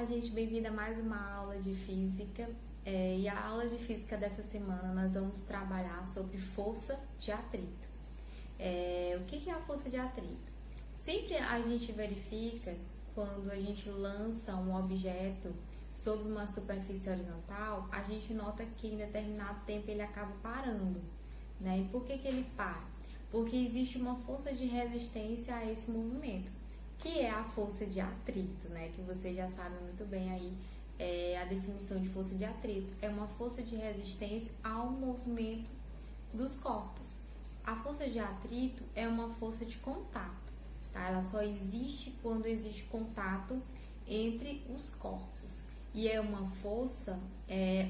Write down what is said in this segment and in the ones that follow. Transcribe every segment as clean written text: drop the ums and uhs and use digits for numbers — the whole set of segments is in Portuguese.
Olá, gente, bem-vinda a mais uma aula de física. E a aula de física dessa semana nós vamos trabalhar sobre força de atrito. O que é a força de atrito? Sempre a gente verifica quando a gente lança um objeto sobre uma superfície horizontal, a gente nota que em determinado tempo ele acaba parando, né? E por que ele para? Porque existe uma força de resistência a esse movimento, que é a força de atrito, né? Que vocês já sabem muito bem aí, a definição de força de atrito. É uma força de resistência ao movimento dos corpos. A força de atrito é uma força de contato, tá? Ela só existe quando existe contato entre os corpos. E é uma força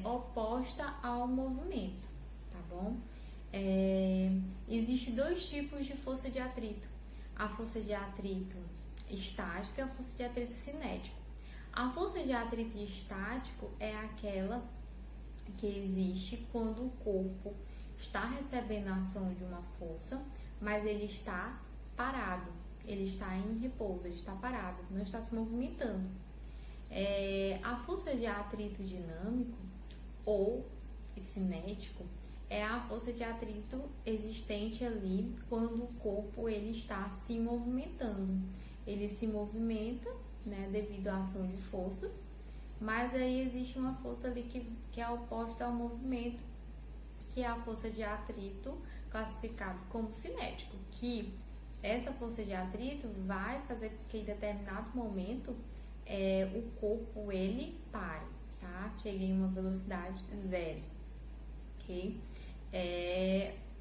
oposta ao movimento, tá bom? Existem dois tipos de força de atrito. A força de atrito estático e a força de atrito cinético. A força de atrito estático é aquela que existe quando o corpo está recebendo a ação de uma força, mas ele está parado, ele está em repouso, ele está parado, não está se movimentando. A força de atrito dinâmico ou cinético é a força de atrito existente ali quando o corpo ele está se movimentando. Ele se movimenta, né, devido à ação de forças, mas aí existe uma força ali que é oposta ao movimento, que é a força de atrito classificado como cinético, que essa força de atrito vai fazer com que em determinado momento o corpo ele pare, tá? Chegue em uma velocidade zero, ok?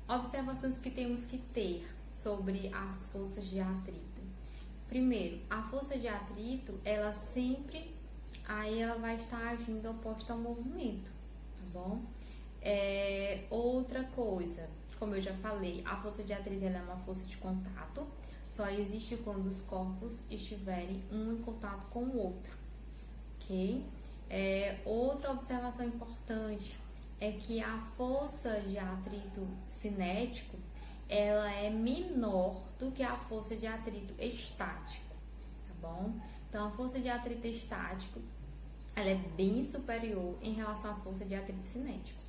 Observações que temos que ter sobre as forças de atrito. Primeiro, a força de atrito, ela sempre, ela vai estar agindo oposta ao movimento, tá bom? Outra coisa, como eu já falei, a força de atrito ela é uma força de contato, só existe quando os corpos estiverem um em contato com o outro, ok? Outra observação importante é que a força de atrito cinético ela é menor do que a força de atrito estático, tá bom? Então, a força de atrito estático, ela é bem superior em relação à força de atrito cinético.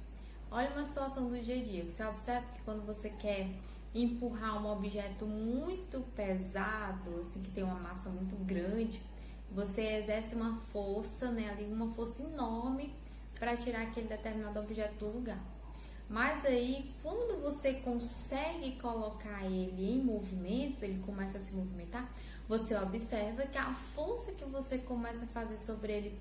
Olha uma situação do dia a dia, você observa que quando você quer empurrar um objeto muito pesado, assim, que tem uma massa muito grande, você exerce uma força, né, ali, uma força enorme para tirar aquele determinado objeto do lugar. Mas aí, quando você consegue colocar ele em movimento, ele começa a se movimentar, você observa que a força que você começa a fazer sobre ele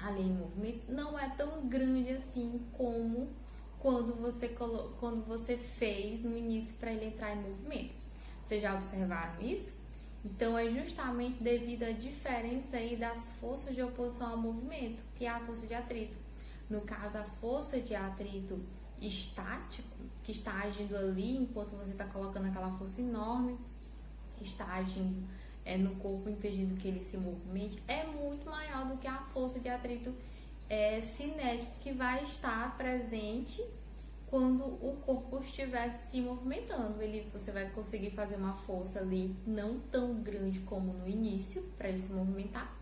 ali em movimento não é tão grande assim como quando você fez no início para ele entrar em movimento. Vocês já observaram isso? Então, é justamente devido à diferença aí das forças de oposição ao movimento, que é a força de atrito. No caso, a força de atrito estático, que está agindo ali enquanto você está colocando aquela força enorme, está agindo no corpo, impedindo que ele se movimente, é muito maior do que a força de atrito cinético, que vai estar presente quando o corpo estiver se movimentando. Você vai conseguir fazer uma força ali não tão grande como no início para ele se movimentar,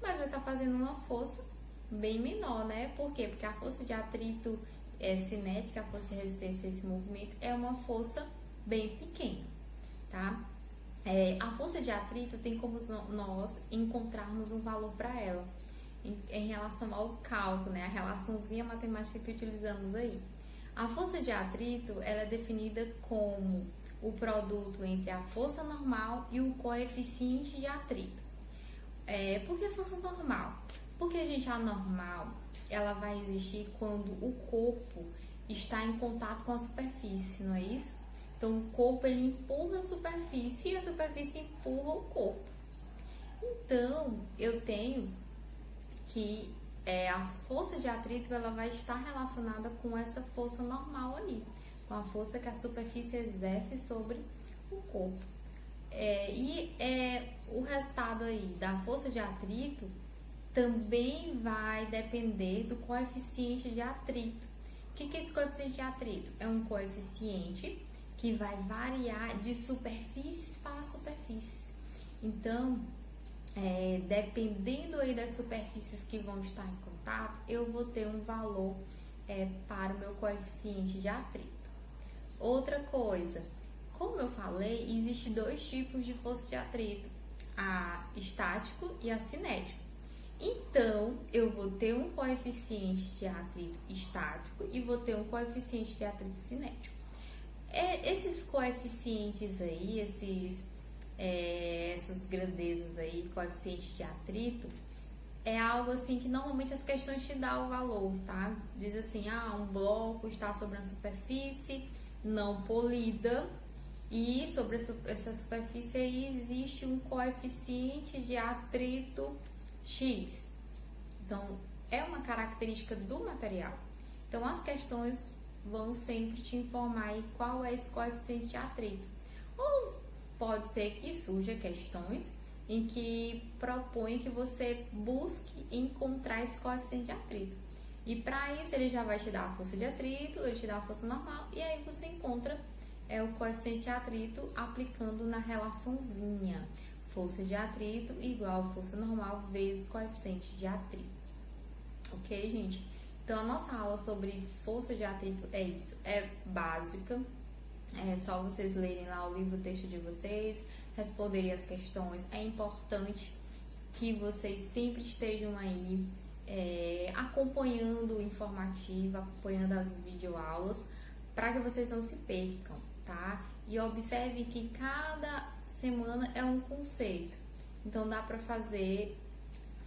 mas vai estar fazendo uma força bem menor, né? Por quê? Porque a força de atrito cinética, a força de resistência a esse movimento, é uma força bem pequena, tá? A força de atrito tem como nós encontrarmos um valor para ela em relação ao cálculo, né? A relaçãozinha matemática que utilizamos aí. A força de atrito ela é definida como o produto entre a força normal e o coeficiente de atrito. Por que força normal? Porque, gente, a normal ela vai existir quando o corpo está em contato com a superfície, não é isso? Então, o corpo ele empurra a superfície e a superfície empurra o corpo. Então, eu tenho que a força de atrito ela vai estar relacionada com essa força normal ali, com a força que a superfície exerce sobre o corpo. O resultado aí da força de atrito também vai depender do coeficiente de atrito. O que é esse coeficiente de atrito? É um coeficiente que vai variar de superfícies para superfícies. Então, dependendo aí das superfícies que vão estar em contato, eu vou ter um valor para o meu coeficiente de atrito. Outra coisa, como eu falei, existem dois tipos de força de atrito, a estático e a cinético. Então, eu vou ter um coeficiente de atrito estático e vou ter um coeficiente de atrito cinético. Esses coeficientes aí, essas grandezas aí, coeficiente de atrito, é algo assim que normalmente as questões te dão o valor, tá? Diz assim, um bloco está sobre uma superfície não polida e sobre essa superfície aí existe um coeficiente de atrito X. Então, é uma característica do material. Então, as questões vão sempre te informar aí qual é esse coeficiente de atrito. Ou pode ser que surja questões em que propõe que você busque encontrar esse coeficiente de atrito. E para isso ele já vai te dar a força de atrito, ele te dá a força normal e aí você encontra o coeficiente de atrito aplicando na relaçãozinha. Força de atrito igual força normal vezes coeficiente de atrito. Ok, gente? Então, a nossa aula sobre força de atrito é isso. É básica. É só vocês lerem lá o livro texto de vocês, responderem as questões. É importante que vocês sempre estejam aí acompanhando o informativo, acompanhando as videoaulas, para que vocês não se percam, tá? E observe que cada semana é um conceito. Então, dá para fazer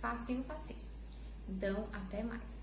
facinho, facinho. Então, até mais.